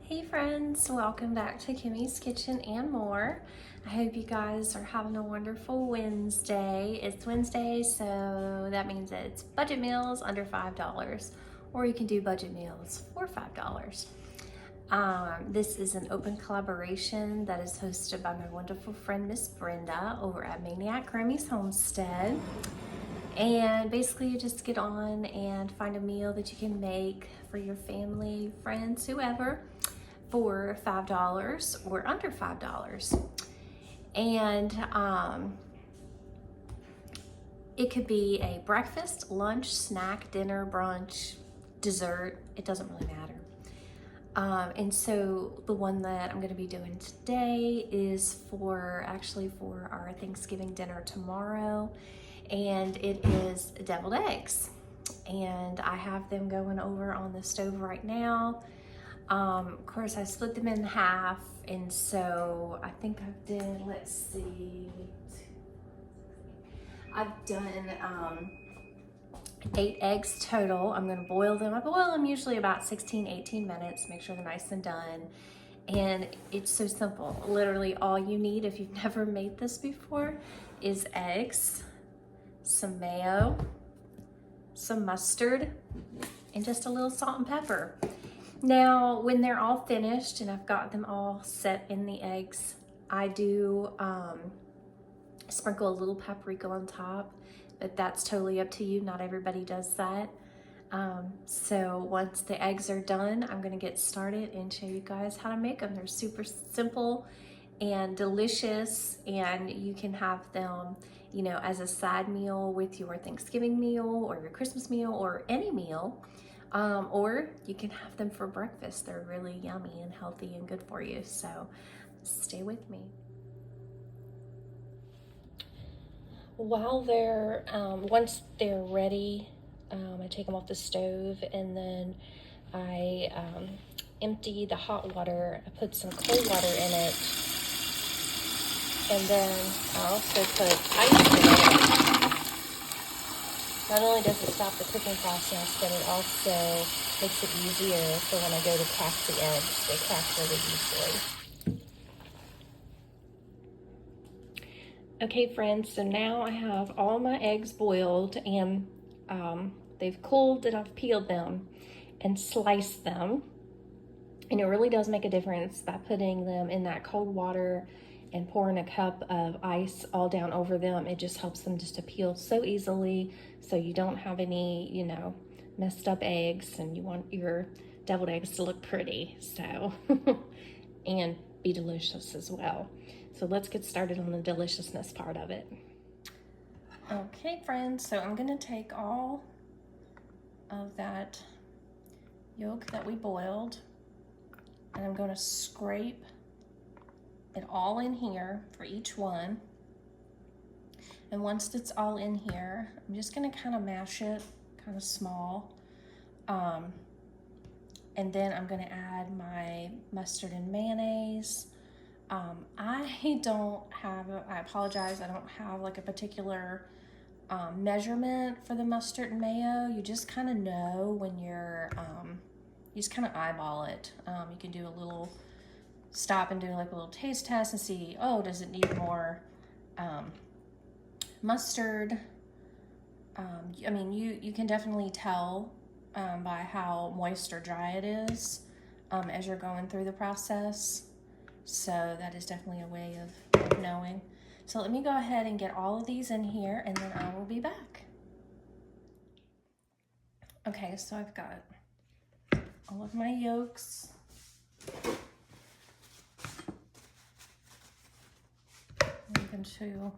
Hey friends, welcome back to Kimmy's Kitchen and More. I hope you guys are having a wonderful Wednesday. It's Wednesday, so that means it's budget meals under $5, or you can do budget meals for $5. This is an open collaboration that is hosted by my wonderful friend Miss Brenda over at Maniac Grammy's Homestead. And basically you just get on and find a meal that you can make for your family, friends, whoever, for $5 or under $5. And it could be a breakfast, lunch, snack, dinner, brunch, dessert. It doesn't really matter. And so the one that I'm going to be doing today is for our Thanksgiving dinner tomorrow. And it is deviled eggs. And I have them going over on the stove right now. Of course, I split them in half, and so I think I've done, let's see, I've done 8 eggs total. I'm going to boil them. I boil them usually about 16-18 minutes, make sure they're nice and done. And it's so simple. Literally all you need, if you've never made this before, is eggs, some mayo, some mustard, and just a little salt and pepper. Now, when they're all finished and I've got them all set in the eggs, I do sprinkle a little paprika on top, but that's totally up to you. Not everybody does that. So once the eggs are done, I'm gonna get started and show you guys how to make them. They're super simple and delicious, and you can have them, you know, as a side meal with your Thanksgiving meal or your Christmas meal or any meal. Or you can have them for breakfast. They're really yummy and healthy and good for you. So stay with me. While they're, once they're ready, I take them off the stove, and then I empty the hot water. I put some cold water in it, and then I also put ice in it. Not only does it stop the cooking process, but it also makes it easier for when I go to crack the eggs. They crack really easily. Okay friends, so now I have all my eggs boiled, and they've cooled, and I've peeled them and sliced them. And it really does make a difference by putting them in that cold water and pouring a cup of ice all down over them. It just helps them just to peel so easily, so you don't have any, you know, messed up eggs, and you want your deviled eggs to look pretty, so and be delicious as well. So let's get started on the deliciousness part of it. Okay friends, so I'm gonna take all of that yolk that we boiled, and I'm gonna scrape it all in here for each one. And once it's all in here, I'm just gonna kind of mash it kind of small. And then I'm gonna add my mustard and mayonnaise. I apologize, I don't have like a particular measurement for the mustard and mayo. You just kind of know when you're, you just kind of eyeball it. You can do a little stop and do like a little taste test and see, oh, does it need more mustard? I mean, you can definitely tell by how moist or dry it is as you're going through the process. So that is definitely a way of knowing. So let me go ahead and get all of these in here, and then I will be back. Okay, so I've got all of my yolks. I'm going to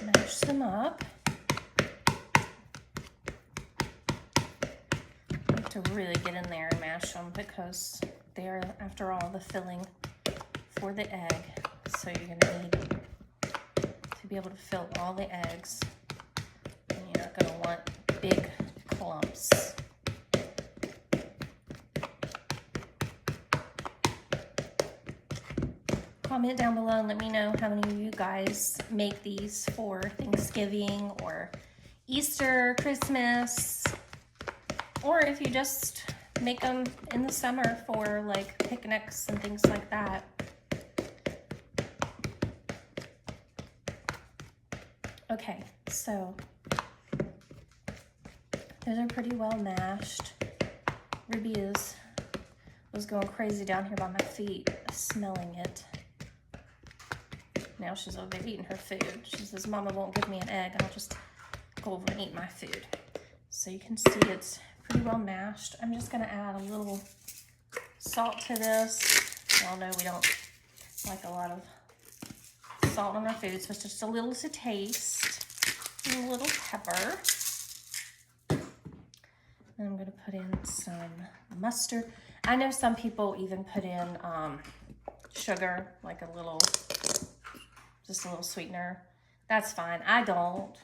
mash them up. You have to really get in there and mash them, because they are, after all, the filling for the egg. So you're going to need to be able to fill all the eggs, and you're not going to want big clumps. Comment down below and let me know how many of you guys make these for Thanksgiving or Easter, Christmas, or if you just make them in the summer for like picnics and things like that. Okay, so those are pretty well mashed. Ruby was going crazy down here by my feet, smelling it. Now she's over there eating her food. She says, Mama won't give me an egg. I'll just go over and eat my food. So you can see it's pretty well mashed. I'm just gonna add a little salt to this. Y'all know we don't like a lot of salt on our food, so it's just a little to taste. And a little pepper. And I'm gonna put in some mustard. I know some people even put in sugar, like just a little sweetener. That's fine. I don't.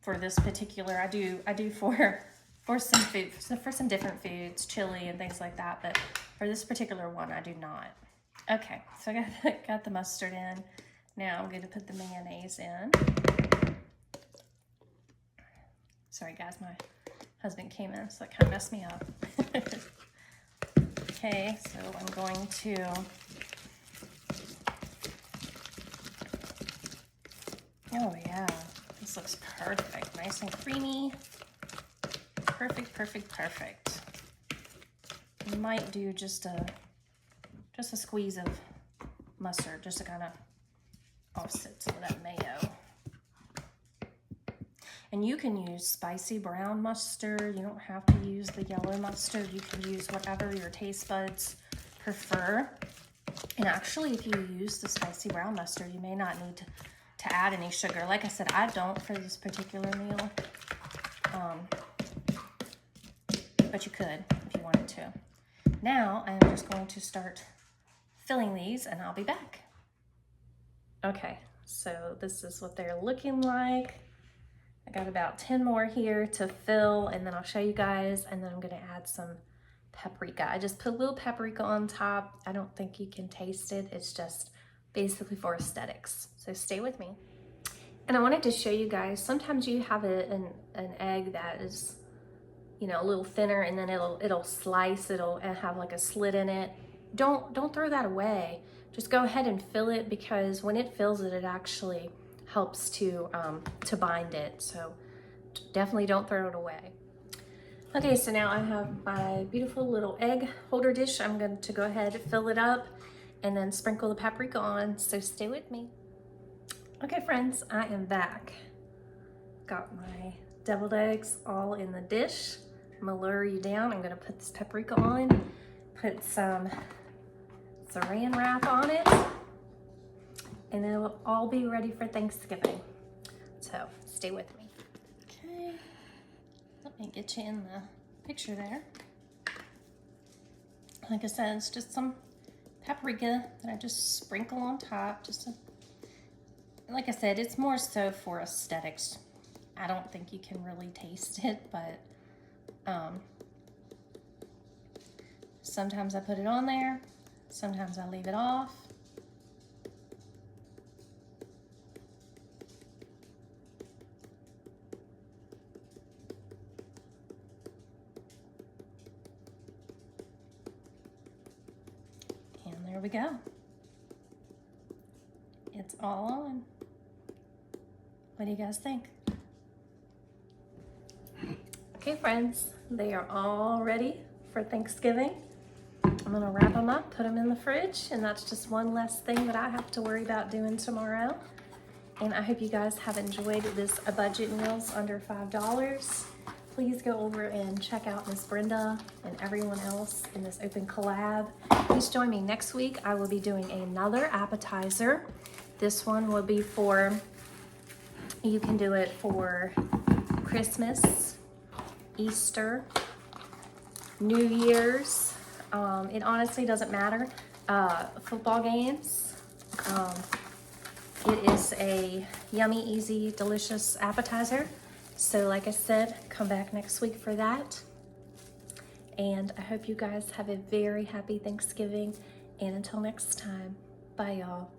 For this particular, I do for some food, for some different foods, chili and things like that. But for this particular one, I do not. Okay, so I got the mustard in. Now I'm going to put the mayonnaise in. Sorry guys, my husband came in, so that kind of messed me up. Okay, so I'm going to oh yeah, this looks perfect. Nice and creamy. Perfect, perfect, perfect. You might do just a squeeze of mustard just to kind of offset some of that mayo. And you can use spicy brown mustard. You don't have to use the yellow mustard. You can use whatever your taste buds prefer. And actually, if you use the spicy brown mustard, you may not need to add any sugar. Like I said, I don't for this particular meal. But you could if you wanted to. Now, I'm just going to start filling these and I'll be back. Okay, so this is what they're looking like. I got about 10 more here to fill, and then I'll show you guys, and then I'm gonna add some paprika. I just put a little paprika on top. I don't think you can taste it. It's just basically for aesthetics. So stay with me. And I wanted to show you guys, sometimes you have an egg that is, you know, a little thinner, and then it'll slice, it'll have like a slit in it. Don't throw that away. Just go ahead and fill it, because when it fills it, it actually helps to bind it. So definitely don't throw it away. Okay, so now I have my beautiful little egg holder dish. I'm going to go ahead and fill it up and then sprinkle the paprika on. So stay with me. Okay, friends, I am back. Got my deviled eggs all in the dish. I'm gonna lower you down. I'm gonna put this paprika on, put some saran wrap on it, and it'll all be ready for Thanksgiving. So stay with me. Okay, let me get you in the picture there. Like I said, it's just some paprika that I just sprinkle on top. Like I said, it's more so for aesthetics. I don't think you can really taste it, but sometimes I put it on there, sometimes I leave it off. And there we go. It's all on. What do you guys think? Okay, friends, they are all ready for Thanksgiving. I'm gonna wrap them up, put them in the fridge, and that's just one less thing that I have to worry about doing tomorrow. And I hope you guys have enjoyed this A Budget Meals under $5. Please go over and check out Miss Brenda and everyone else in this open collab. Please join me next week. I will be doing another appetizer. This one will be for, you can do it for Christmas, Easter, New Year's. It honestly doesn't matter. Football games. It is a yummy, easy, delicious appetizer. So like I said, come back next week for that. And I hope you guys have a very happy Thanksgiving. And until next time, bye y'all.